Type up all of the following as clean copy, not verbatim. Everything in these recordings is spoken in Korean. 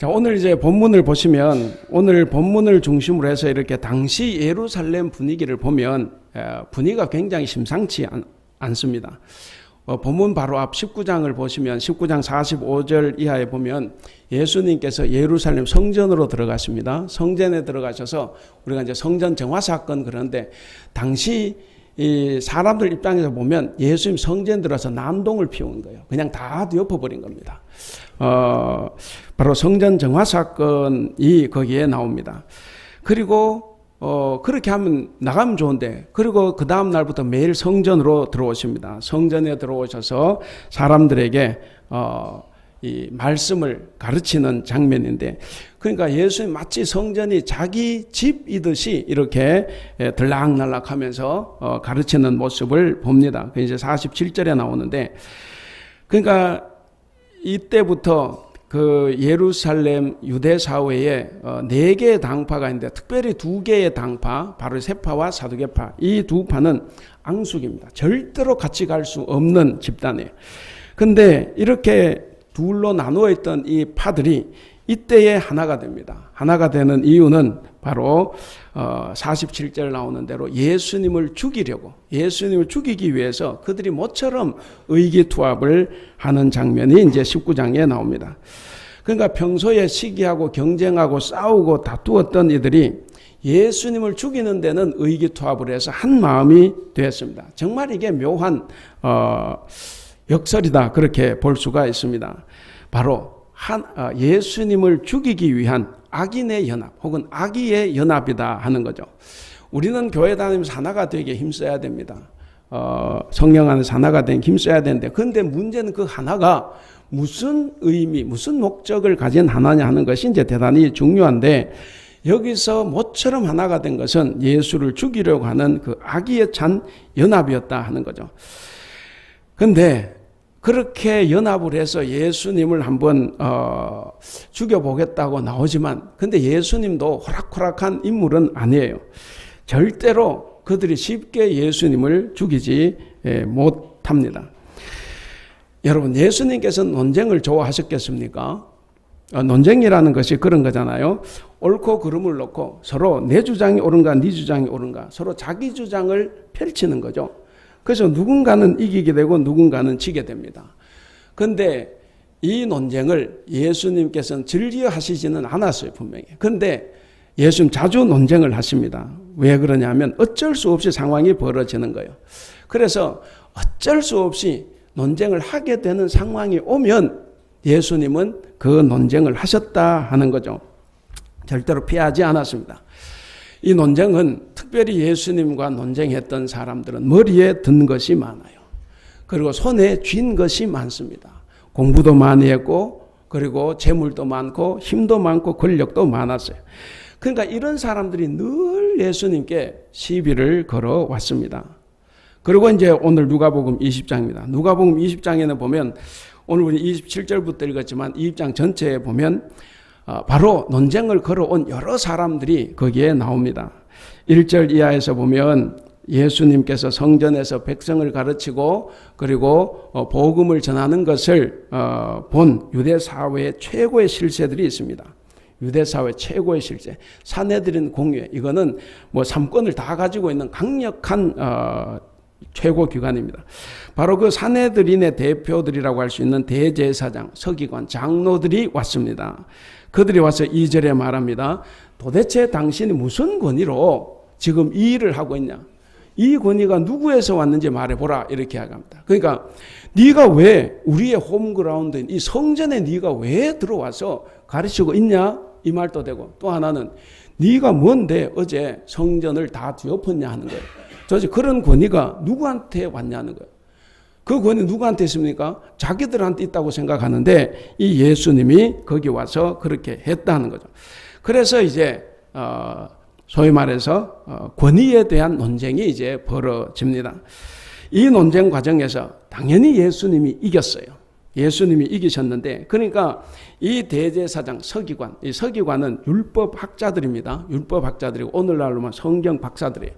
자, 오늘 이제 본문을 보시면 오늘 본문을 중심으로 해서 이렇게 당시 예루살렘 분위기를 보면 분위기가 굉장히 심상치 않습니다. 본문 바로 앞 19장을 보시면 19장 45절 이하에 보면 예수님께서 예루살렘 성전으로 들어가십니다. 성전에 들어가셔서 우리가 이제 성전 정화 사건 그런데 당시 이 사람들 입장에서 보면 예수님 성전 들어서 난동을 피운 거예요. 그냥 다 뒤엎어버린 겁니다. 바로 성전 정화 사건이 거기에 나옵니다. 그리고 그렇게 하면 나가면 좋은데 그리고 그 다음 날부터 매일 성전으로 들어오십니다. 성전에 들어오셔서 사람들에게 이 말씀을 가르치는 장면인데 그러니까 예수님 마치 성전이 자기 집이듯이 이렇게 들락날락하면서 가르치는 모습을 봅니다. 그 이제 47절에 나오는데 그러니까 이때부터 그 예루살렘 유대 사회에 4개의 당파가 있는데 특별히 2개의 당파 바로 세파와 사두개파 이 두 파는 앙숙입니다. 절대로 같이 갈 수 없는 집단이에요. 근데 이렇게 둘로 나누어 있던 이 파들이 이때에 하나가 됩니다. 하나가 되는 이유는 바로 47절 나오는 대로 예수님을 죽이려고 예수님을 죽이기 위해서 그들이 모처럼 의기투합을 하는 장면이 이제 19장에 나옵니다. 그러니까 평소에 시기하고 경쟁하고 싸우고 다투었던 이들이 예수님을 죽이는 데는 의기투합을 해서 한 마음이 되었습니다. 정말 이게 묘한 역설이다 그렇게 볼 수가 있습니다. 바로 예수님을 죽이기 위한 악인의 연합 혹은 악의의 연합이다 하는 거죠. 우리는 교회 다니면서 하나가 되게 힘써야 됩니다. 성령 안에서 하나가 되게 힘써야 되는데 그런데 문제는 그 하나가 무슨 의미 무슨 목적을 가진 하나냐 하는 것이 이제 대단히 중요한데 여기서 모처럼 하나가 된 것은 예수를 죽이려고 하는 그 악의에 찬 연합이었다 하는 거죠. 그런데 그렇게 연합을 해서 예수님을 한번 죽여보겠다고 나오지만 근데 예수님도 호락호락한 인물은 아니에요. 절대로 그들이 쉽게 예수님을 죽이지 못합니다. 여러분 예수님께서는 논쟁을 좋아하셨겠습니까? 논쟁이라는 것이 그런 거잖아요. 옳고 그름을 놓고 서로 내 주장이 옳은가 네 주장이 옳은가 서로 자기 주장을 펼치는 거죠. 그래서 누군가는 이기게 되고 누군가는 지게 됩니다. 그런데 이 논쟁을 예수님께서는 즐겨 하시지는 않았어요 분명히. 그런데 예수님 자주 논쟁을 하십니다. 왜 그러냐면 어쩔 수 없이 상황이 벌어지는 거예요. 그래서 어쩔 수 없이 논쟁을 하게 되는 상황이 오면 예수님은 그 논쟁을 하셨다 하는 거죠. 절대로 피하지 않았습니다. 이 논쟁은 특별히 예수님과 논쟁했던 사람들은 머리에 든 것이 많아요. 그리고 손에 쥔 것이 많습니다. 공부도 많이 했고 그리고 재물도 많고 힘도 많고 권력도 많았어요. 그러니까 이런 사람들이 늘 예수님께 시비를 걸어왔습니다. 그리고 이제 오늘 누가복음 20장입니다. 누가복음 20장에는 보면 오늘 우리 27절부터 읽었지만 20장 전체에 보면 바로 논쟁을 걸어온 여러 사람들이 거기에 나옵니다. 1절 이하에서 보면 예수님께서 성전에서 백성을 가르치고 그리고 복음을 전하는 것을 본 유대사회의 최고의 실세들이 있습니다. 유대사회 최고의 실세. 사내들인 공회. 이거는 뭐 3권을 다 가지고 있는 강력한 최고 기관입니다. 바로 그 사내들인의 대표들이라고 할 수 있는 대제사장, 서기관, 장로들이 왔습니다. 그들이 와서 2절에 말합니다. 도대체 당신이 무슨 권위로 지금 이 일을 하고 있냐? 이 권위가 누구에서 왔는지 말해보라 이렇게 이야기합니다. 그러니까 네가 왜 우리의 홈그라운드인 이 성전에 네가 왜 들어와서 가르치고 있냐? 이 말도 되고 또 하나는 네가 뭔데 어제 성전을 다 뒤엎었냐 하는 거예요. 도대체 그런 권위가 누구한테 왔냐는 거예요. 그 권위 누구한테 있습니까? 자기들한테 있다고 생각하는데 이 예수님이 거기 와서 그렇게 했다는 거죠. 그래서 이제 소위 말해서 권위에 대한 논쟁이 이제 벌어집니다. 이 논쟁 과정에서 당연히 예수님이 이겼어요. 예수님이 이기셨는데 그러니까 이 대제사장 서기관, 이 서기관은 율법학자들입니다. 율법학자들이고 오늘날로만 성경 박사들이에요.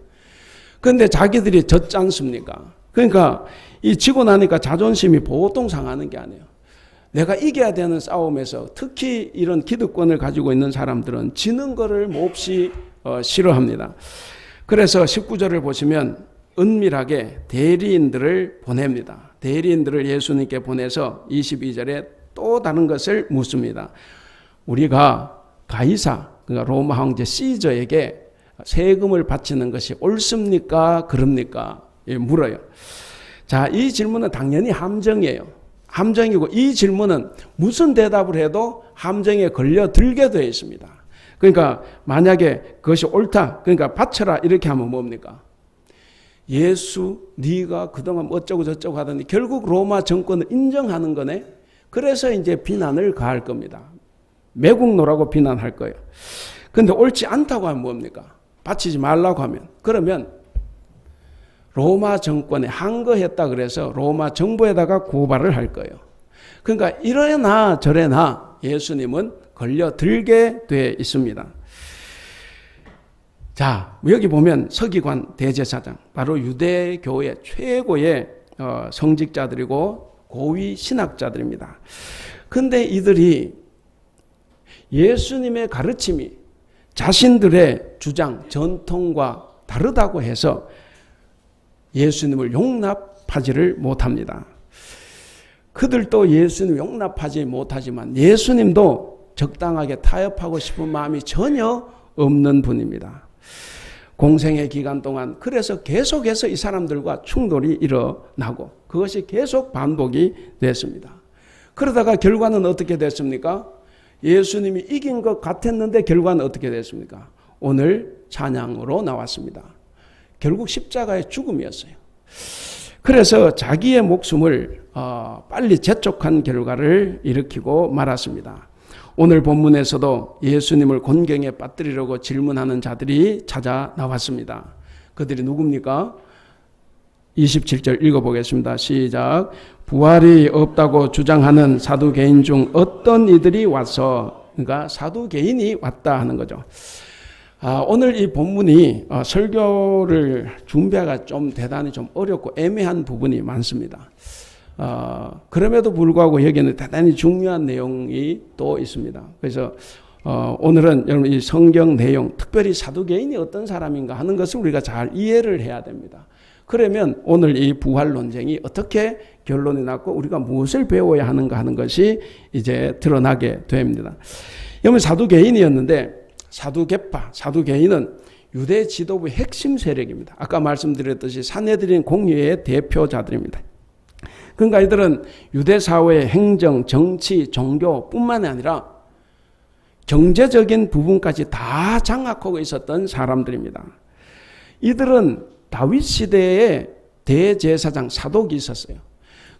그런데 자기들이 졌지 않습니까? 그러니까 이 지고 나니까 자존심이 보통 상하는 게 아니에요. 내가 이겨야 되는 싸움에서 특히 이런 기득권을 가지고 있는 사람들은 지는 것을 몹시 싫어합니다. 그래서 19절을 보시면 은밀하게 대리인들을 보냅니다. 대리인들을 예수님께 보내서 22절에 또 다른 것을 묻습니다. 우리가 가이사, 그러니까 로마 황제 시저에게 세금을 바치는 것이 옳습니까? 그럽니까? 물어요. 자, 이 질문은 당연히 함정이에요. 함정이고 이 질문은 무슨 대답을 해도 함정에 걸려들게 되어 있습니다. 그러니까 만약에 그것이 옳다, 그러니까 바쳐라 이렇게 하면 뭡니까? 예수 네가 그동안 어쩌고 저쩌고 하더니 결국 로마 정권을 인정하는 거네. 그래서 이제 비난을 가할 겁니다. 매국노라고 비난할 거예요. 그런데 옳지 않다고 하면 뭡니까? 바치지 말라고 하면, 그러면 로마 정권에 항거했다 그래서 로마 정부에다가 고발을 할 거예요. 그러니까 이러나 저래나 예수님은 걸려들게 돼 있습니다. 자, 여기 보면 서기관 대제사장, 바로 유대교의 최고의 성직자들이고 고위 신학자들입니다. 근데 이들이 예수님의 가르침이 자신들의 주장, 전통과 다르다고 해서 예수님을 용납하지를 못합니다. 그들도 예수님을 용납하지 못하지만 예수님도 적당하게 타협하고 싶은 마음이 전혀 없는 분입니다. 공생의 기간 동안 그래서 계속해서 이 사람들과 충돌이 일어나고 그것이 계속 반복이 됐습니다. 그러다가 결과는 어떻게 됐습니까? 예수님이 이긴 것 같았는데 결과는 어떻게 됐습니까? 오늘 찬양으로 나왔습니다. 결국 십자가의 죽음이었어요. 그래서 자기의 목숨을 빨리 재촉한 결과를 일으키고 말았습니다. 오늘 본문에서도 예수님을 곤경에 빠뜨리려고 질문하는 자들이 찾아 나왔습니다. 그들이 누굽니까? 27절 읽어보겠습니다. 시작. 부활이 없다고 주장하는 사두개인 중 어떤 이들이 와서, 그러니까 사두개인이 왔다 하는 거죠. 오늘 이 본문이 설교를 준비하기가 좀 대단히 좀 어렵고 애매한 부분이 많습니다. 그럼에도 불구하고 여기는 대단히 중요한 내용이 또 있습니다. 그래서 오늘은 여러분 이 성경 내용, 특별히 사두개인이 어떤 사람인가 하는 것을 우리가 잘 이해를 해야 됩니다. 그러면 오늘 이 부활 논쟁이 어떻게 결론이 났고 우리가 무엇을 배워야 하는가 하는 것이 이제 드러나게 됩니다. 여러분 사두개인이었는데 사두개파, 사두개인은 유대 지도부의 핵심 세력입니다. 아까 말씀드렸듯이 산헤드린 공회의 대표자들입니다. 그러니까 이들은 유대 사회의 행정, 정치, 종교뿐만 아니라 경제적인 부분까지 다 장악하고 있었던 사람들입니다. 이들은 다윗 시대에 대제사장 사독이 있었어요.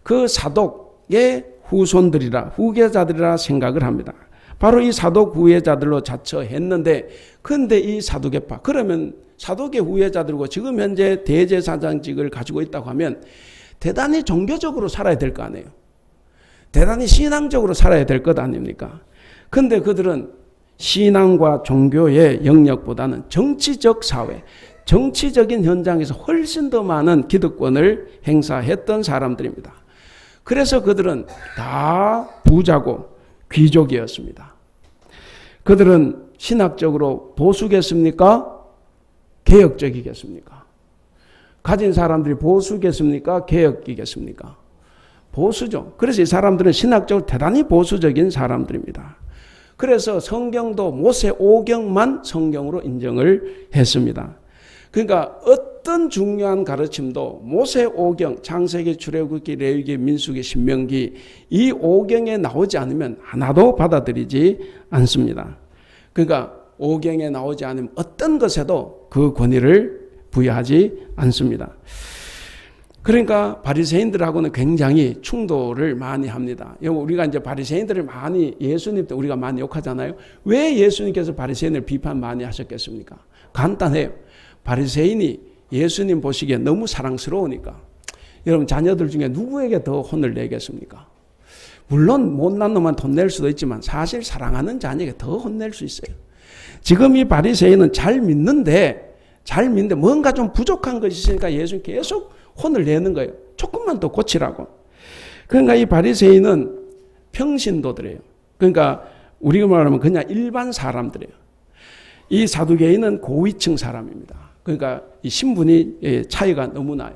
그 사독의 후손들이라 후계자들이라 생각을 합니다. 바로 이 사독 후예자들로 자처했는데 근데 이 사두개파, 그러면 사독의 후예자들이고 지금 현재 대제사장직을 가지고 있다고 하면 대단히 종교적으로 살아야 될 거 아니에요. 대단히 신앙적으로 살아야 될 것 아닙니까? 근데 그들은 신앙과 종교의 영역보다는 정치적 사회, 정치적인 현장에서 훨씬 더 많은 기득권을 행사했던 사람들입니다. 그래서 그들은 다 부자고 귀족이었습니다. 그들은 신학적으로 보수겠습니까? 개혁적이겠습니까? 가진 사람들이 보수겠습니까? 개혁이겠습니까? 보수죠. 그래서 이 사람들은 신학적으로 대단히 보수적인 사람들입니다. 그래서 성경도 모세 오경만 성경으로 인정을 했습니다. 그러니까 어떤 중요한 가르침도 모세 오경, 창세기, 출애굽기, 레위기, 민수기, 신명기 이 오경에 나오지 않으면 하나도 받아들이지 않습니다. 그러니까 오경에 나오지 않으면 어떤 것에도 그 권위를 부여하지 않습니다. 그러니까 바리새인들하고는 굉장히 충돌을 많이 합니다. 우리가 이제 바리새인들을 많이 예수님 때 우리가 많이 욕하잖아요. 왜 예수님께서 바리새인을 비판 많이 하셨겠습니까? 간단해요. 바리새인이 예수님 보시기에 너무 사랑스러우니까. 여러분 자녀들 중에 누구에게 더 혼을 내겠습니까? 물론 못난 놈한테 혼낼 수도 있지만 사실 사랑하는 자녀에게 더 혼낼 수 있어요. 지금 이 바리새인은 잘 믿는데 뭔가 좀 부족한 것이 있으니까 예수님 계속 혼을 내는 거예요. 조금만 더 고치라고. 그러니까 이 바리새인은 평신도들이에요. 그러니까 우리가 말하면 그냥 일반 사람들이에요. 이 사두개인은 고위층 사람입니다. 그러니까 이 신분이 차이가 너무 나요.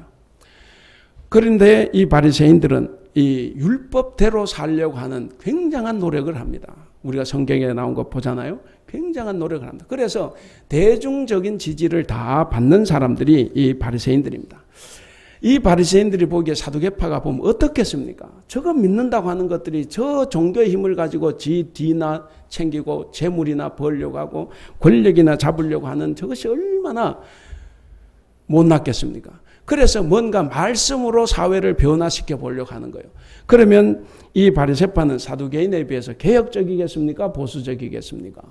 그런데 이 바리새인들은 이 율법대로 살려고 하는 굉장한 노력을 합니다. 우리가 성경에 나온 거 보잖아요. 굉장한 노력을 합니다. 그래서 대중적인 지지를 다 받는 사람들이 이 바리새인들입니다. 이 바리새인들이 보기에 사두개파가 보면 어떻겠습니까? 저거 믿는다고 하는 것들이 저 종교의 힘을 가지고 지 뒤나 챙기고 재물이나 벌려고 하고 권력이나 잡으려고 하는 저것이 얼마나 못났겠습니까? 그래서 뭔가 말씀으로 사회를 변화시켜 보려고 하는 거예요. 그러면 이 바리새파는 사두개인에 비해서 개혁적이겠습니까? 보수적이겠습니까?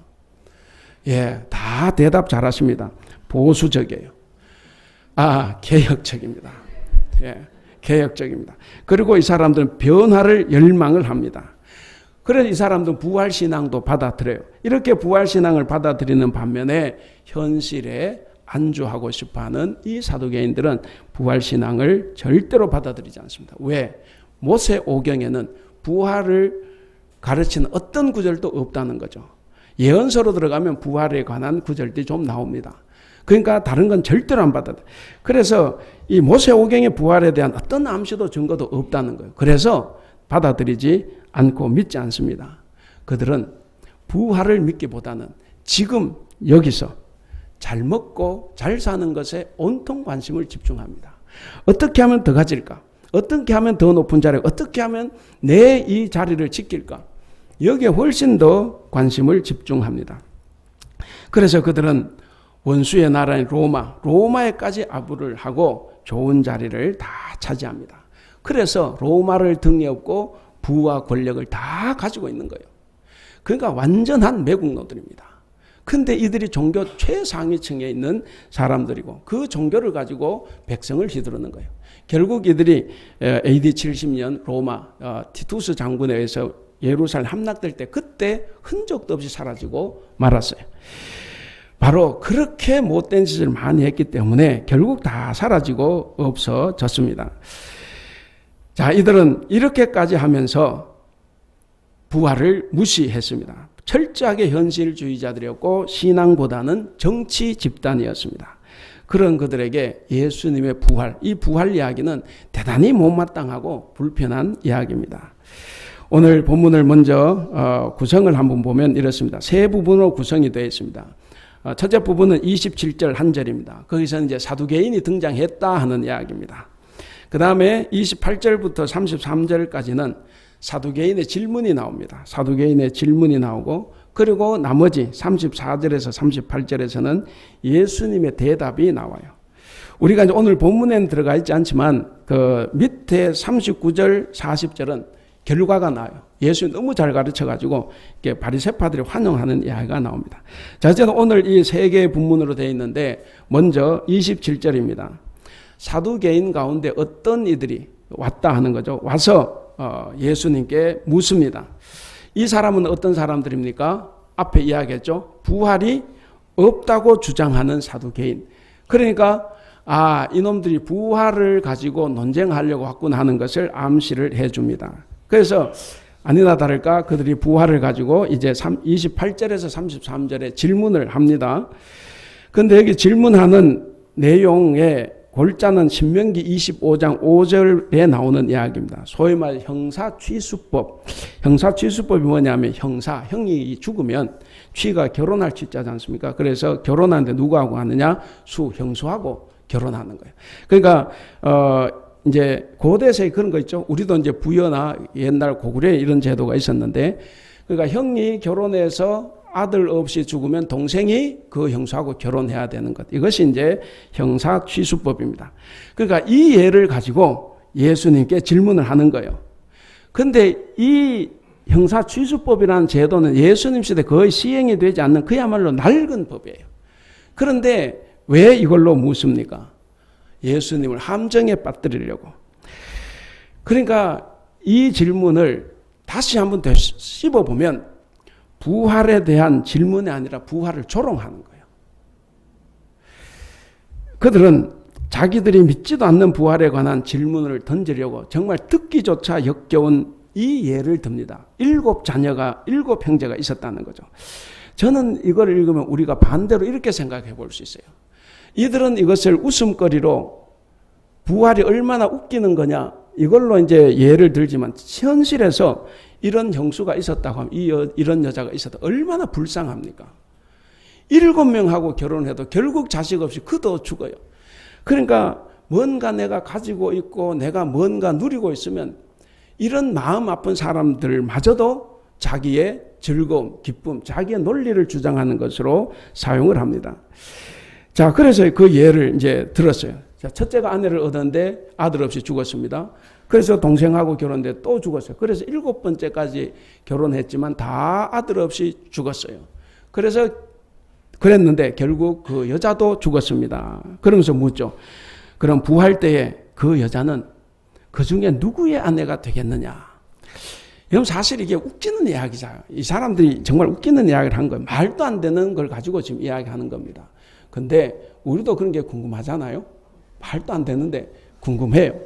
예, 다 대답 잘하십니다. 보수적이에요. 개혁적입니다. 예, 개혁적입니다. 그리고 이 사람들은 변화를 열망을 합니다. 그래서 이 사람들은 부활신앙도 받아들여요. 이렇게 부활신앙을 받아들이는 반면에 현실에 안주하고 싶어하는 이 사두개인들은 부활신앙을 절대로 받아들이지 않습니다. 왜? 모세오경에는 부활을 가르치는 어떤 구절도 없다는 거죠. 예언서로 들어가면 부활에 관한 구절들이 좀 나옵니다. 그러니까 다른 건 절대로 안 받아들여요. 그래서 이 모세오경의 부활에 대한 어떤 암시도 증거도 없다는 거예요. 그래서 받아들이지 않고 믿지 않습니다. 그들은 부활을 믿기보다는 지금 여기서 잘 먹고 잘 사는 것에 온통 관심을 집중합니다. 어떻게 하면 더 가질까? 어떻게 하면 더 높은 자리? 어떻게 하면 내 이 자리를 지킬까? 여기에 훨씬 더 관심을 집중합니다. 그래서 그들은 원수의 나라인 로마에까지 아부를 하고 좋은 자리를 다 차지합니다. 그래서 로마를 등에 업고 부와 권력을 다 가지고 있는 거예요. 그러니까 완전한 매국노들입니다. 근데 이들이 종교 최상위층에 있는 사람들이고 그 종교를 가지고 백성을 휘두르는 거예요. 결국 이들이 AD 70년 로마 티투스 장군에 의해서 예루살렘 함락될 때 그때 흔적도 없이 사라지고 말았어요. 바로 그렇게 못된 짓을 많이 했기 때문에 결국 다 사라지고 없어졌습니다. 자, 이들은 이렇게까지 하면서 부활을 무시했습니다. 철저하게 현실주의자들이었고 신앙보다는 정치 집단이었습니다. 그런 그들에게 예수님의 부활, 이 부활 이야기는 대단히 못마땅하고 불편한 이야기입니다. 오늘 본문을 먼저 구성을 한번 보면 이렇습니다. 세 부분으로 구성이 되어 있습니다. 첫째 부분은 27절 한 절입니다. 거기서 이제 사두개인이 등장했다 하는 이야기입니다. 그 다음에 28절부터 33절까지는 사두개인의 질문이 나옵니다. 사두개인의 질문이 나오고 그리고 나머지 34절에서 38절에서는 예수님의 대답이 나와요. 우리가 이제 오늘 본문에는 들어가 있지 않지만 그 밑에 39절, 40절은 결과가 나요. 예수님 너무 잘 가르쳐가지고 바리새파들이 환영하는 이야기가 나옵니다. 자, 저는 오늘 이 세 개의 본문으로 되어 있는데 먼저 27절입니다. 사두개인 가운데 어떤 이들이 왔다 하는 거죠. 와서 예수님께 묻습니다. 이 사람은 어떤 사람들입니까? 앞에 이야기했죠. 부활이 없다고 주장하는 사두개인. 그러니까 이놈들이 부활을 가지고 논쟁하려고 왔구나 하는 것을 암시를 해줍니다. 그래서 아니나 다를까 그들이 부활을 가지고 이제 28절에서 33절에 질문을 합니다. 그런데 여기 질문하는 내용의 골자는 신명기 25장 5절에 나오는 이야기입니다. 소위 말 형사취수법. 형사취수법이 뭐냐면 형이 죽으면 취가 결혼할 취자지 않습니까? 그래서 결혼하는데 누구하고 하느냐? 형수하고 결혼하는 거예요. 그러니까 이제 고대세에 그런 거 있죠. 우리도 이제 부여나 옛날 고구려에 이런 제도가 있었는데, 그러니까 형이 결혼해서 아들 없이 죽으면 동생이 그 형수하고 결혼해야 되는 것. 이것이 이제 형사취수법입니다. 그러니까 이 예를 가지고 예수님께 질문을 하는 거예요. 근데 이 형사취수법이라는 제도는 예수님 시대 거의 시행이 되지 않는 그야말로 낡은 법이에요. 그런데 왜 이걸로 묻습니까? 예수님을 함정에 빠뜨리려고. 그러니까 이 질문을 다시 한번 더 씹어보면 부활에 대한 질문이 아니라 부활을 조롱하는 거예요. 그들은 자기들이 믿지도 않는 부활에 관한 질문을 던지려고 정말 듣기조차 역겨운 이 예를 듭니다. 7 형제가 있었다는 거죠. 저는 이걸 읽으면 우리가 반대로 이렇게 생각해 볼 수 있어요. 이들은 이것을 웃음거리로 부활이 얼마나 웃기는 거냐, 이걸로 이제 예를 들지만 현실에서 이런 형수가 있었다고 하면 이런 여자가 있었다. 얼마나 불쌍합니까? 7명하고 결혼해도 결국 자식 없이 그도 죽어요. 그러니까 뭔가 내가 가지고 있고 내가 뭔가 누리고 있으면 이런 마음 아픈 사람들마저도 자기의 즐거움, 기쁨, 자기의 논리를 주장하는 것으로 사용을 합니다. 자, 그래서 그 예를 이제 들었어요. 자, 첫째가 아내를 얻었는데 아들 없이 죽었습니다. 그래서 동생하고 결혼했는데 또 죽었어요. 그래서 7번째까지 결혼했지만 다 아들 없이 죽었어요. 그랬는데 결국 그 여자도 죽었습니다. 그러면서 묻죠. 그럼 부활 때에 그 여자는 그 중에 누구의 아내가 되겠느냐? 여러분, 사실 이게 웃기는 이야기죠. 이 사람들이 정말 웃기는 이야기를 한 거예요. 말도 안 되는 걸 가지고 지금 이야기하는 겁니다. 근데 우리도 그런 게 궁금하잖아요. 말도 안 되는데 궁금해요.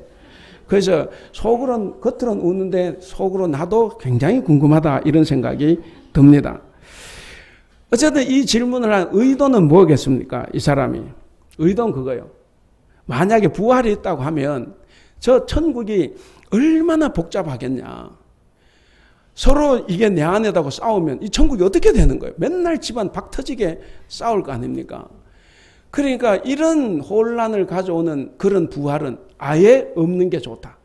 그래서 겉으로는 웃는데 속으로 나도 굉장히 궁금하다, 이런 생각이 듭니다. 어쨌든 이 질문을 한 의도는 뭐겠습니까? 이 사람이. 의도는 그거예요. 만약에 부활이 있다고 하면 저 천국이 얼마나 복잡하겠냐. 서로 이게 내 아내다고 싸우면 이 천국이 어떻게 되는 거예요? 맨날 집안 박 터지게 싸울 거 아닙니까? 그러니까 이런 혼란을 가져오는 그런 부활은 아예 없는 게 좋다.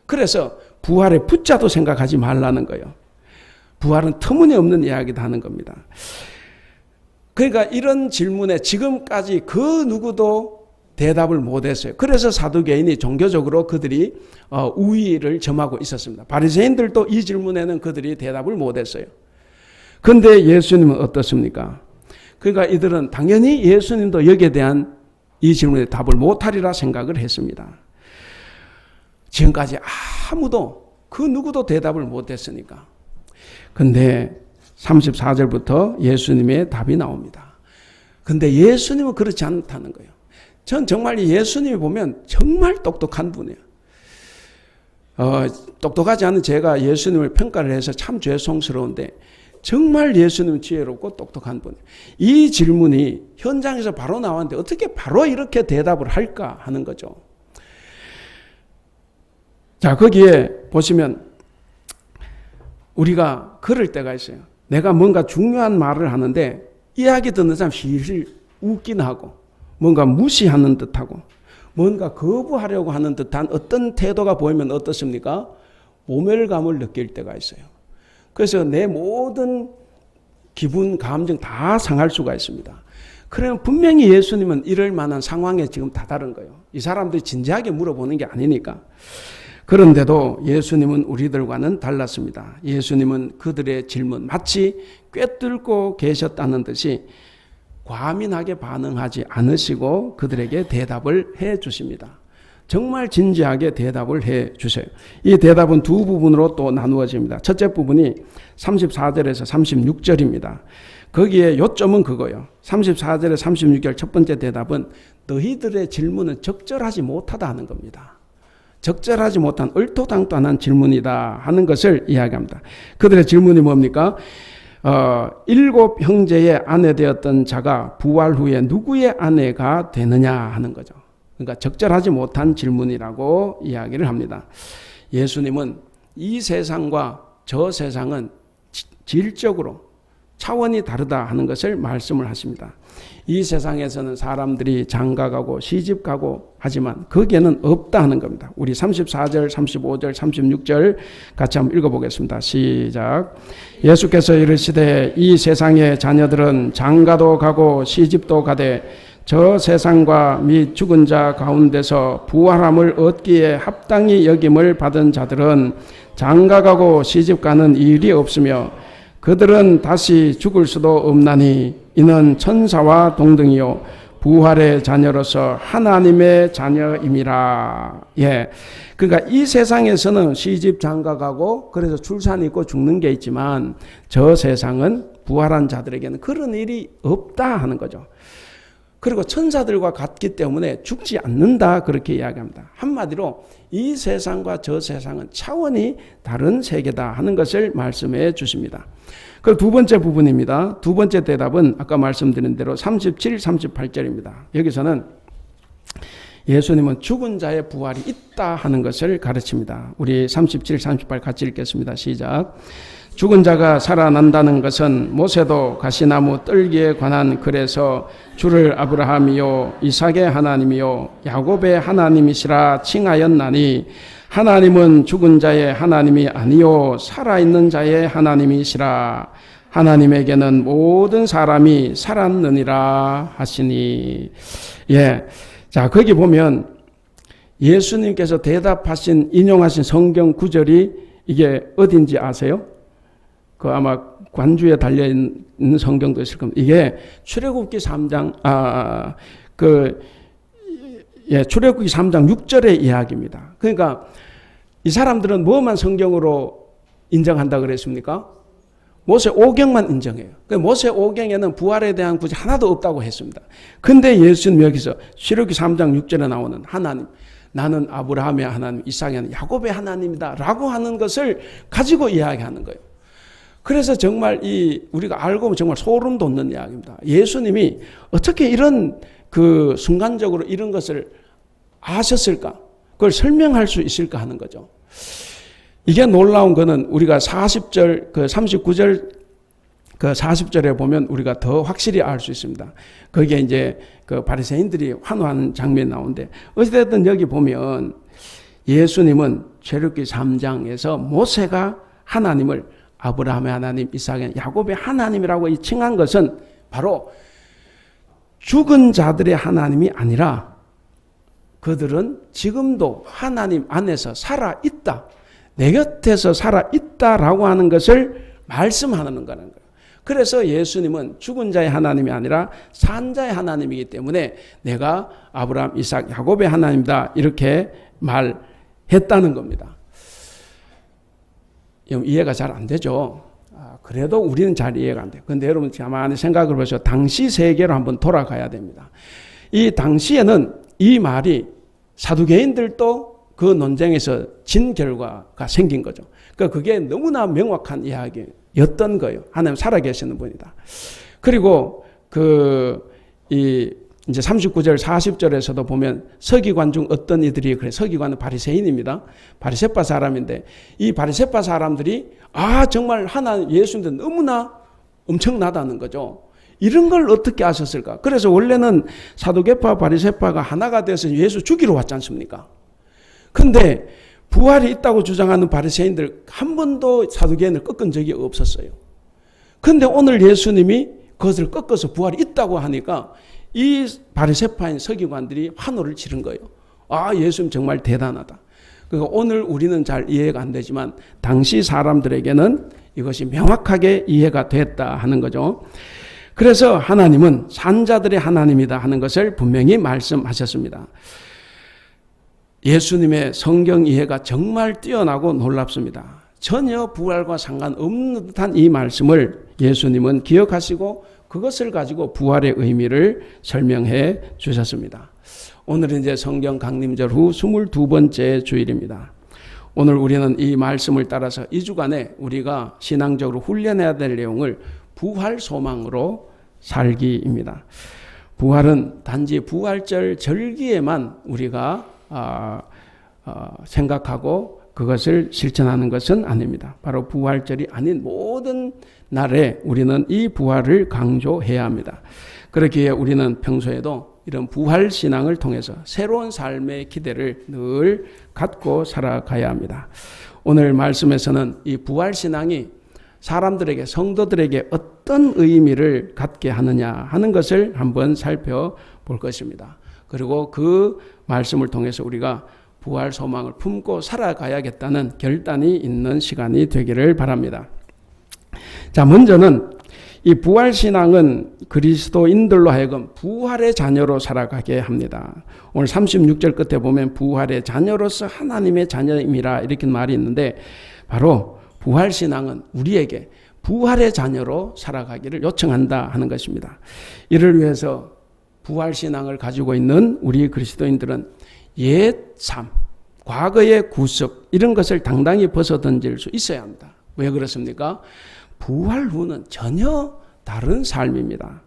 그래서 부활의 부자도 생각하지 말라는 거예요. 부활은 터무니없는 이야기다 하는 겁니다. 그러니까 이런 질문에 지금까지 그 누구도 대답을 못했어요. 그래서 사두개인이 종교적으로 그들이 우위를 점하고 있었습니다. 바리새인들도 이 질문에는 그들이 대답을 못했어요. 그런데 예수님은 어떻습니까? 그러니까 이들은 당연히 예수님도 여기에 대한 이 질문에 답을 못하리라 생각을 했습니다. 지금까지 아무도 그 누구도 대답을 못했으니까. 근데 34절부터 예수님의 답이 나옵니다. 근데 예수님은 그렇지 않다는 거예요. 전 정말 예수님이 보면 정말 똑똑한 분이에요. 똑똑하지 않은 제가 예수님을 평가를 해서 참 죄송스러운데 정말 예수님은 지혜롭고 똑똑한 분이에요. 이 질문이 현장에서 바로 나왔는데 어떻게 바로 이렇게 대답을 할까 하는 거죠. 자, 거기에 보시면 우리가 그럴 때가 있어요. 내가 뭔가 중요한 말을 하는데 이야기 듣는 사람 실실 웃긴 하고 뭔가 무시하는 듯하고 뭔가 거부하려고 하는 듯한 어떤 태도가 보이면 어떻습니까? 모멸감을 느낄 때가 있어요. 그래서 내 모든 기분, 감정 다 상할 수가 있습니다. 그러면 분명히 예수님은 이럴 만한 상황에 지금 다다른 거예요. 이 사람들이 진지하게 물어보는 게 아니니까. 그런데도 예수님은 우리들과는 달랐습니다. 예수님은 그들의 질문 마치 꿰뚫고 계셨다는 듯이 과민하게 반응하지 않으시고 그들에게 대답을 해 주십니다. 정말 진지하게 대답을 해 주세요. 이 대답은 두 부분으로 또 나누어집니다. 첫째 부분이 34절에서 36절입니다. 거기에 요점은 그거예요. 34절에 36절 첫 번째 대답은 너희들의 질문은 적절하지 못하다 하는 겁니다. 적절하지 못한 얼토당토한 질문이다 하는 것을 이야기합니다. 그들의 질문이 뭡니까? 7 형제의 아내 되었던 자가 부활 후에 누구의 아내가 되느냐 하는 거죠. 그러니까 적절하지 못한 질문이라고 이야기를 합니다. 예수님은 이 세상과 저 세상은 질적으로 차원이 다르다 하는 것을 말씀을 하십니다. 이 세상에서는 사람들이 장가가고 시집가고 하지만 거기에는 없다 하는 겁니다. 우리 34절, 35절, 36절 같이 한번 읽어보겠습니다. 시작. 예수께서 이르시되 이 세상의 자녀들은 장가도 가고 시집도 가되 저 세상과 및 죽은 자 가운데서 부활함을 얻기에 합당히 여김을 받은 자들은 장가가고 시집가는 일이 없으며 그들은 다시 죽을 수도 없나니 이는 천사와 동등이요 부활의 자녀로서 하나님의 자녀임이라. 예, 그러니까 이 세상에서는 시집 장가가고 그래서 출산 있고 죽는 게 있지만 저 세상은 부활한 자들에게는 그런 일이 없다 하는 거죠. 그리고 천사들과 같기 때문에 죽지 않는다 그렇게 이야기합니다. 한마디로 이 세상과 저 세상은 차원이 다른 세계다 하는 것을 말씀해 주십니다. 그 두 번째 부분입니다. 두 번째 대답은 아까 말씀드린 대로 37, 38절입니다. 여기서는 예수님은 죽은 자의 부활이 있다 하는 것을 가르칩니다. 우리 37, 38 같이 읽겠습니다. 시작. 죽은 자가 살아난다는 것은 모세도 가시나무 뜰기에 관한 글에서 주를 아브라함이요 이삭의 하나님이요 야곱의 하나님이시라 칭하였나니 하나님은 죽은 자의 하나님이 아니요 살아있는 자의 하나님이시라. 하나님에게는 모든 사람이 살았느니라 하시니. 예. 자, 거기 보면 예수님께서 인용하신 성경 구절이 이게 어딘지 아세요? 그 아마 관주에 달려있는 성경도 있을 겁니다. 이게 출애굽기 3장, 출애굽기 3장 6절의 이야기입니다. 그러니까 이 사람들은 뭐만 성경으로 인정한다 그랬습니까? 모세 오경만 인정해요. 모세 오경에는 부활에 대한 구절 하나도 없다고 했습니다. 근데 예수님 여기서 출애굽기 3장 6절에 나오는 하나님, 나는 아브라함의 하나님, 이삭의 하나님, 야곱의 하나님이다 라고 하는 것을 가지고 이야기하는 거예요. 그래서 정말 우리가 알고 보면 정말 소름 돋는 이야기입니다. 예수님이 어떻게 이런 순간적으로 이런 것을 아셨을까? 그걸 설명할 수 있을까 하는 거죠. 이게 놀라운 거는 우리가 40절, 39절, 40절에 보면 우리가 더 확실히 알 수 있습니다. 거기에 이제 바리새인들이 환호하는 장면이 나오는데, 어찌됐든 여기 보면 예수님은 출애굽기 3장에서 모세가 하나님을 아브라함의 하나님, 이삭의, 야곱의 하나님이라고 칭한 것은 바로 죽은 자들의 하나님이 아니라 그들은 지금도 하나님 안에서 살아있다. 내 곁에서 살아있다라고 하는 것을 말씀하는 거라는 거예요. 그래서 예수님은 죽은 자의 하나님이 아니라 산 자의 하나님이기 때문에 내가 아브라함, 이삭, 야곱의 하나님이다 이렇게 말했다는 겁니다. 이해가 잘 안 되죠. 그래도 우리는 잘 이해가 안 돼요. 그런데 여러분 가만히 생각을 보셔. 당시 세계로 한번 돌아가야 됩니다. 이 당시에는 이 말이 사두개인들도 그 논쟁에서 진 결과가 생긴 거죠. 그러니까 그게 너무나 명확한 이야기였던 거예요. 하나님 살아계시는 분이다. 그리고 이제 39절, 40절에서도 보면 서기관 중 어떤 이들이 그래. 서기관은 바리새인입니다. 바리새파 사람인데 이 바리새파 사람들이 정말 하나님 예수님도 너무나 엄청나다는 거죠. 이런 걸 어떻게 아셨을까? 그래서 원래는 사두개파, 바리새파가 하나가 돼서 예수 죽이러 왔지 않습니까? 근데 부활이 있다고 주장하는 바리새인들 한 번도 사두개인을 꺾은 적이 없었어요. 근데 오늘 예수님이 그것을 꺾어서 부활이 있다고 하니까 이 바리새파인 서기관들이 환호를 치른 거예요. 예수님 정말 대단하다. 그러니까 오늘 우리는 잘 이해가 안 되지만 당시 사람들에게는 이것이 명확하게 이해가 됐다 하는 거죠. 그래서 하나님은 산자들의 하나님이다 하는 것을 분명히 말씀하셨습니다. 예수님의 성경 이해가 정말 뛰어나고 놀랍습니다. 전혀 부활과 상관없는 듯한 이 말씀을 예수님은 기억하시고 그것을 가지고 부활의 의미를 설명해 주셨습니다. 오늘은 이제 성경 강림절 후 22번째 주일입니다. 오늘 우리는 이 말씀을 따라서 2주간에 우리가 신앙적으로 훈련해야 될 내용을 부활 소망으로 살기입니다. 부활은 단지 부활절 절기에만 우리가 생각하고 그것을 실천하는 것은 아닙니다. 바로 부활절이 아닌 모든 날에 우리는 이 부활을 강조해야 합니다. 그렇기에 우리는 평소에도 이런 부활 신앙을 통해서 새로운 삶의 기대를 늘 갖고 살아가야 합니다. 오늘 말씀에서는 이 부활 신앙이 사람들에게, 성도들에게 어떤 의미를 갖게 하느냐 하는 것을 한번 살펴볼 것입니다. 그리고 그 말씀을 통해서 우리가 부활 소망을 품고 살아가야겠다는 결단이 있는 시간이 되기를 바랍니다. 자, 먼저는 이 부활 신앙은 그리스도인들로 하여금 부활의 자녀로 살아가게 합니다. 오늘 36절 끝에 보면 부활의 자녀로서 하나님의 자녀임이라 이렇게 말이 있는데 바로 부활 신앙은 우리에게 부활의 자녀로 살아가기를 요청한다 하는 것입니다. 이를 위해서 부활신앙을 가지고 있는 우리 그리스도인들은 옛 삶, 과거의 구습 이런 것을 당당히 벗어던질 수 있어야 합니다. 왜 그렇습니까? 부활 후는 전혀 다른 삶입니다.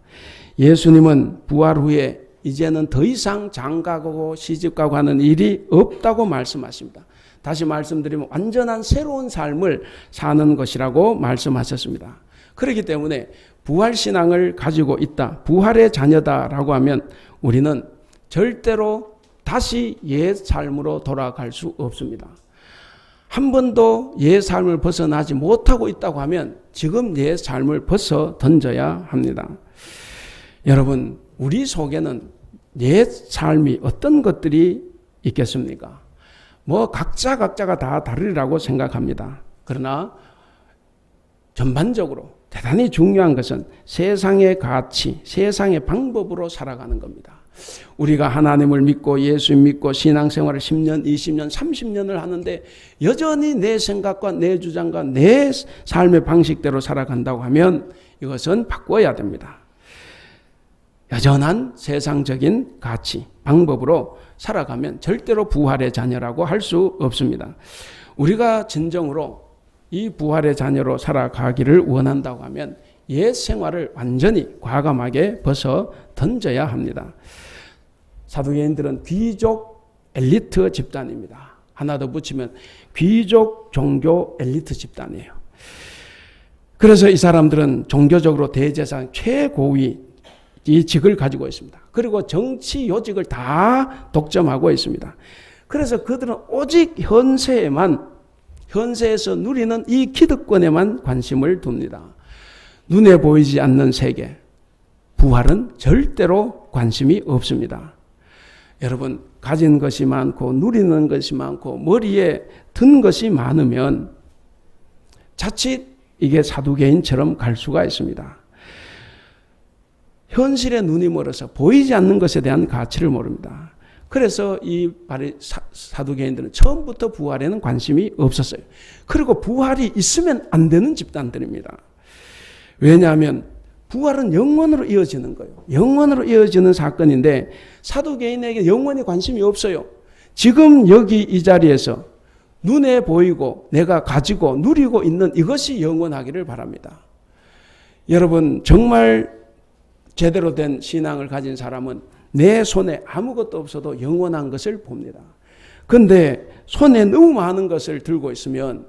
예수님은 부활 후에 이제는 더 이상 장가가고 시집가고 하는 일이 없다고 말씀하십니다. 다시 말씀드리면 완전한 새로운 삶을 사는 것이라고 말씀하셨습니다. 그렇기 때문에 부활신앙을 가지고 있다, 부활의 자녀다라고 하면 우리는 절대로 다시 옛 삶으로 돌아갈 수 없습니다. 한 번도 옛 삶을 벗어나지 못하고 있다고 하면 지금 옛 삶을 벗어 던져야 합니다. 여러분, 우리 속에는 옛 삶이 어떤 것들이 있겠습니까? 각자가 다 다르리라고 생각합니다. 그러나 전반적으로 대단히 중요한 것은 세상의 가치, 세상의 방법으로 살아가는 겁니다. 우리가 하나님을 믿고 예수 믿고 신앙생활을 10년, 20년, 30년을 하는데 여전히 내 생각과 내 주장과 내 삶의 방식대로 살아간다고 하면 이것은 바꿔야 됩니다. 여전한 세상적인 가치, 방법으로 살아가면 절대로 부활의 자녀라고 할 수 없습니다. 우리가 진정으로 이 부활의 자녀로 살아가기를 원한다고 하면 옛 생활을 완전히 과감하게 벗어 던져야 합니다. 사두개인들은 귀족 엘리트 집단입니다. 하나 더 붙이면 귀족 종교 엘리트 집단이에요. 그래서 이 사람들은 종교적으로 대제사장 최고위 이 직을 가지고 있습니다. 그리고 정치 요직을 다 독점하고 있습니다. 그래서 그들은 오직 현세에서 누리는 이 기득권에만 관심을 둡니다. 눈에 보이지 않는 세계, 부활은 절대로 관심이 없습니다. 여러분, 가진 것이 많고 누리는 것이 많고 머리에 든 것이 많으면 자칫 이게 사두개인처럼 갈 수가 있습니다. 현실에 눈이 멀어서 보이지 않는 것에 대한 가치를 모릅니다. 그래서 이 사두개인들은 처음부터 부활에는 관심이 없었어요. 그리고 부활이 있으면 안 되는 집단들입니다. 왜냐하면 부활은 영원으로 이어지는 거예요. 영원으로 이어지는 사건인데 사두개인에게 영원히 관심이 없어요. 지금 여기 이 자리에서 눈에 보이고 내가 가지고 누리고 있는 이것이 영원하기를 바랍니다. 여러분, 정말 제대로 된 신앙을 가진 사람은 내 손에 아무것도 없어도 영원한 것을 봅니다. 그런데 손에 너무 많은 것을 들고 있으면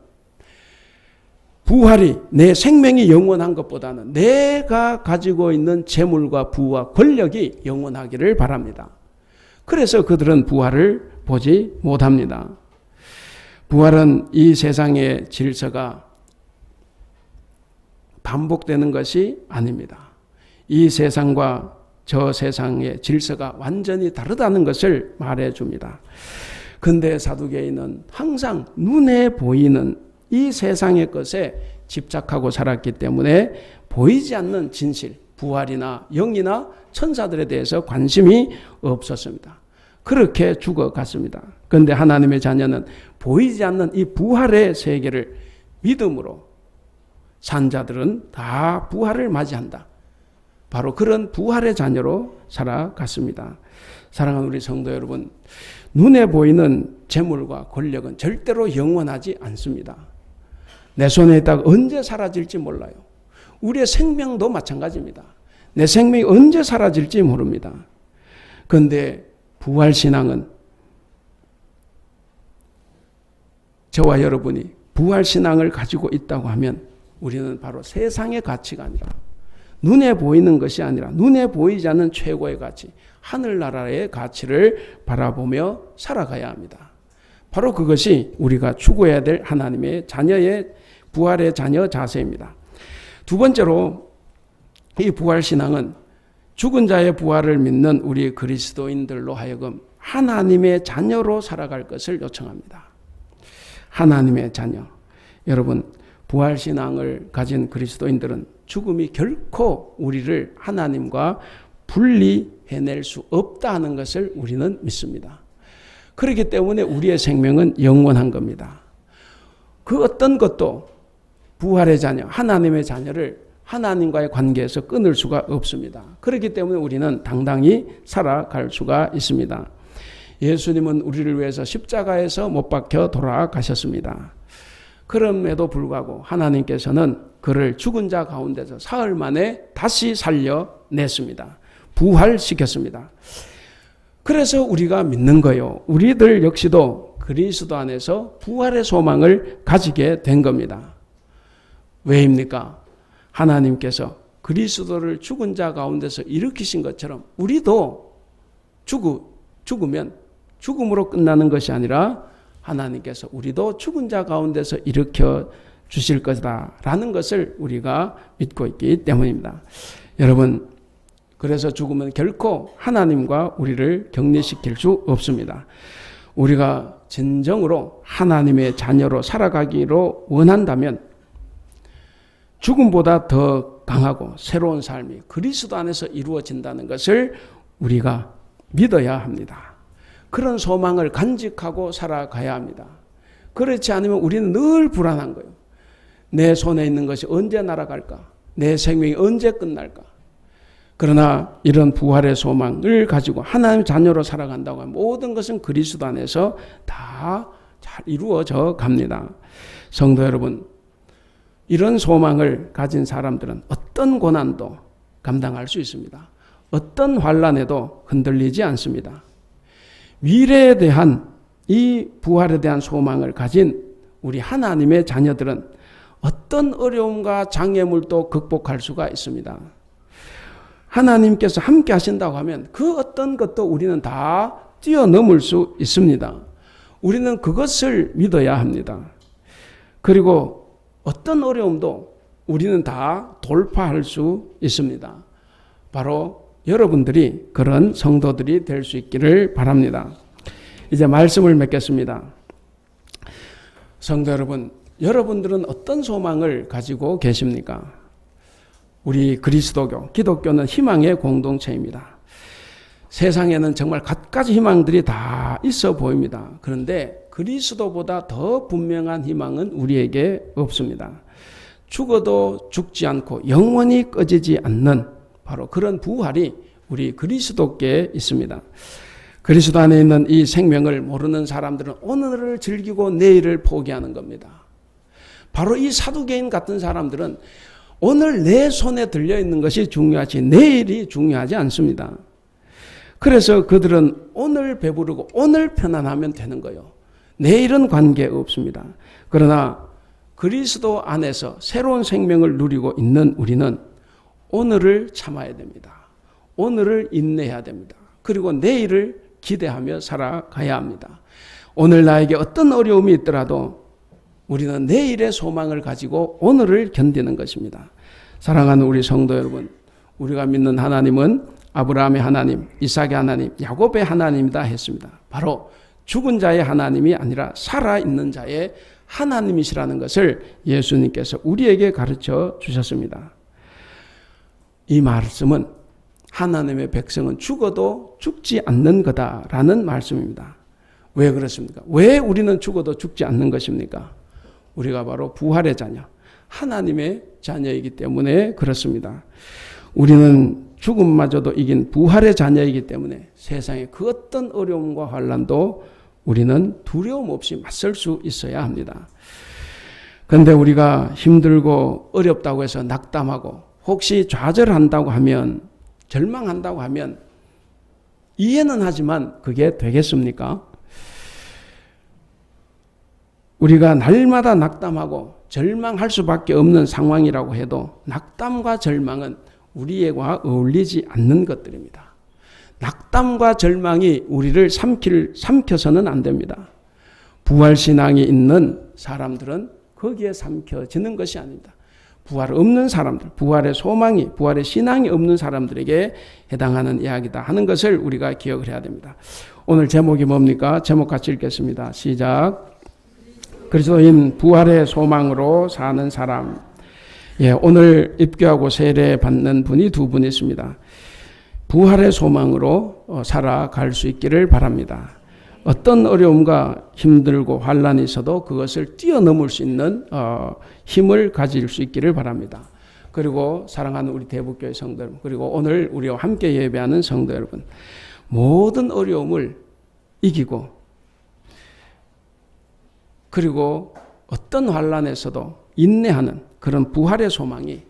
부활이 내 생명이 영원한 것보다는 내가 가지고 있는 재물과 부와 권력이 영원하기를 바랍니다. 그래서 그들은 부활을 보지 못합니다. 부활은 이 세상의 질서가 반복되는 것이 아닙니다. 이 세상과 저 세상의 질서가 완전히 다르다는 것을 말해줍니다. 근데 사두개인은 항상 눈에 보이는 이 세상의 것에 집착하고 살았기 때문에 보이지 않는 진실, 부활이나 영이나 천사들에 대해서 관심이 없었습니다. 그렇게 죽어갔습니다. 그런데 하나님의 자녀는 보이지 않는 이 부활의 세계를 믿음으로 산 자들은 다 부활을 맞이한다. 바로 그런 부활의 자녀로 살아갔습니다. 사랑하는 우리 성도 여러분, 눈에 보이는 재물과 권력은 절대로 영원하지 않습니다. 내 손에 있다가 언제 사라질지 몰라요. 우리의 생명도 마찬가지입니다. 내 생명이 언제 사라질지 모릅니다. 그런데 부활신앙은 저와 여러분이 부활신앙을 가지고 있다고 하면 우리는 바로 세상의 가치가 아니라 눈에 보이는 것이 아니라 눈에 보이지 않는 최고의 가치, 하늘나라의 가치를 바라보며 살아가야 합니다. 바로 그것이 우리가 추구해야 될 하나님의 자녀의 부활의 자녀 자세입니다. 두 번째로 이 부활신앙은 죽은 자의 부활을 믿는 우리 그리스도인들로 하여금 하나님의 자녀로 살아갈 것을 요청합니다. 하나님의 자녀. 여러분, 부활신앙을 가진 그리스도인들은 죽음이 결코 우리를 하나님과 분리해낼 수 없다는 것을 우리는 믿습니다. 그렇기 때문에 우리의 생명은 영원한 겁니다. 그 어떤 것도 부활의 자녀, 하나님의 자녀를 하나님과의 관계에서 끊을 수가 없습니다. 그렇기 때문에 우리는 당당히 살아갈 수가 있습니다. 예수님은 우리를 위해서 십자가에서 못 박혀 돌아가셨습니다. 그럼에도 불구하고 하나님께서는 그를 죽은 자 가운데서 사흘 만에 다시 살려냈습니다. 부활시켰습니다. 그래서 우리가 믿는 거예요. 우리들 역시도 그리스도 안에서 부활의 소망을 가지게 된 겁니다. 왜입니까? 하나님께서 그리스도를 죽은 자 가운데서 일으키신 것처럼 우리도 죽으면 죽음으로 끝나는 것이 아니라 하나님께서 우리도 죽은 자 가운데서 일으켜 주실 것이다라는 것을 우리가 믿고 있기 때문입니다. 여러분, 그래서 죽으면 결코 하나님과 우리를 격리시킬 수 없습니다. 우리가 진정으로 하나님의 자녀로 살아가기로 원한다면 죽음보다 더 강하고 새로운 삶이 그리스도 안에서 이루어진다는 것을 우리가 믿어야 합니다. 그런 소망을 간직하고 살아가야 합니다. 그렇지 않으면 우리는 늘 불안한 거예요. 내 손에 있는 것이 언제 날아갈까? 내 생명이 언제 끝날까? 그러나 이런 부활의 소망을 가지고 하나님 자녀로 살아간다고 하면 모든 것은 그리스도 안에서 다 잘 이루어져 갑니다. 성도 여러분, 이런 소망을 가진 사람들은 어떤 고난도 감당할 수 있습니다. 어떤 환난에도 흔들리지 않습니다. 미래에 대한 이 부활에 대한 소망을 가진 우리 하나님의 자녀들은 어떤 어려움과 장애물도 극복할 수가 있습니다. 하나님께서 함께 하신다고 하면 그 어떤 것도 우리는 다 뛰어넘을 수 있습니다. 우리는 그것을 믿어야 합니다. 그리고 어떤 어려움도 우리는 다 돌파할 수 있습니다. 바로 여러분들이 그런 성도들이 될 수 있기를 바랍니다. 이제 말씀을 맺겠습니다. 성도 여러분, 여러분들은 어떤 소망을 가지고 계십니까? 우리 그리스도교, 기독교는 희망의 공동체입니다. 세상에는 정말 갖가지 희망들이 다 있어 보입니다. 그런데 그리스도보다 더 분명한 희망은 우리에게 없습니다. 죽어도 죽지 않고 영원히 꺼지지 않는 바로 그런 부활이 우리 그리스도께 있습니다. 그리스도 안에 있는 이 생명을 모르는 사람들은 오늘을 즐기고 내일을 포기하는 겁니다. 바로 이 사두개인 같은 사람들은 오늘 내 손에 들려있는 것이 중요하지 내일이 중요하지 않습니다. 그래서 그들은 오늘 배부르고 오늘 편안하면 되는 거예요. 내일은 관계없습니다. 그러나 그리스도 안에서 새로운 생명을 누리고 있는 우리는 오늘을 참아야 됩니다. 오늘을 인내해야 됩니다. 그리고 내일을 기대하며 살아가야 합니다. 오늘 나에게 어떤 어려움이 있더라도 우리는 내일의 소망을 가지고 오늘을 견디는 것입니다. 사랑하는 우리 성도 여러분, 우리가 믿는 하나님은 아브라함의 하나님, 이삭의 하나님, 야곱의 하나님이다 했습니다. 바로 죽은 자의 하나님이 아니라 살아있는 자의 하나님이시라는 것을 예수님께서 우리에게 가르쳐 주셨습니다. 이 말씀은 하나님의 백성은 죽어도 죽지 않는 거다라는 말씀입니다. 왜 그렇습니까? 왜 우리는 죽어도 죽지 않는 것입니까? 우리가 바로 부활의 자녀, 하나님의 자녀이기 때문에 그렇습니다. 우리는 죽음마저도 이긴 부활의 자녀이기 때문에 세상의 그 어떤 어려움과 환난도 우리는 두려움 없이 맞설 수 있어야 합니다. 그런데 우리가 힘들고 어렵다고 해서 낙담하고 혹시 좌절한다고 하면, 절망한다고 하면 이해는 하지만 그게 되겠습니까? 우리가 날마다 낙담하고 절망할 수밖에 없는 상황이라고 해도 낙담과 절망은 우리와 어울리지 않는 것들입니다. 낙담과 절망이 우리를 삼켜서는 안 됩니다. 부활신앙이 있는 사람들은 거기에 삼켜지는 것이 아닙니다. 부활 없는 사람들, 부활의 소망이, 부활의 신앙이 없는 사람들에게 해당하는 이야기다 하는 것을 우리가 기억을 해야 됩니다. 오늘 제목이 뭡니까? 제목 같이 읽겠습니다. 시작. 그리스도인 부활의 소망으로 사는 사람. 예, 오늘 입교하고 세례 받는 분이 두 분 있습니다. 부활의 소망으로 살아갈 수 있기를 바랍니다. 어떤 어려움과 힘들고 환난이 있어도 그것을 뛰어넘을 수 있는 힘을 가질 수 있기를 바랍니다. 그리고 사랑하는 우리 대북교회 성도 여러분, 그리고 오늘 우리와 함께 예배하는 성도 여러분, 모든 어려움을 이기고 그리고 어떤 환난에서도 인내하는 그런 부활의 소망이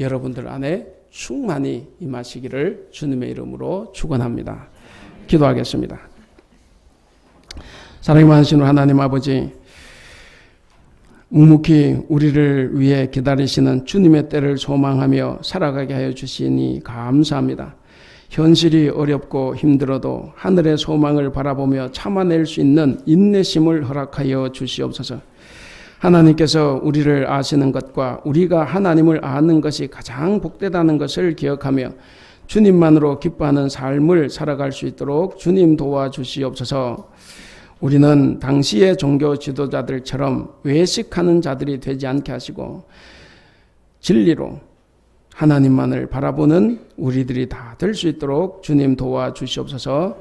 여러분들 안에 충만히 임하시기를 주님의 이름으로 축원합니다. 기도하겠습니다. 사랑이 많으신 하나님 아버지, 묵묵히 우리를 위해 기다리시는 주님의 때를 소망하며 살아가게 하여 주시니 감사합니다. 현실이 어렵고 힘들어도 하늘의 소망을 바라보며 참아낼 수 있는 인내심을 허락하여 주시옵소서. 하나님께서 우리를 아시는 것과 우리가 하나님을 아는 것이 가장 복되다는 것을 기억하며 주님만으로 기뻐하는 삶을 살아갈 수 있도록 주님 도와주시옵소서. 우리는 당시의 종교 지도자들처럼 외식하는 자들이 되지 않게 하시고 진리로 하나님만을 바라보는 우리들이 다 될 수 있도록 주님 도와주시옵소서.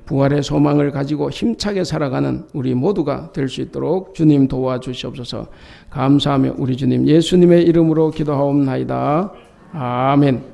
부활의 소망을 가지고 힘차게 살아가는 우리 모두가 될 수 있도록 주님 도와주시옵소서. 감사하며 우리 주님 예수님의 이름으로 기도하옵나이다. 아멘.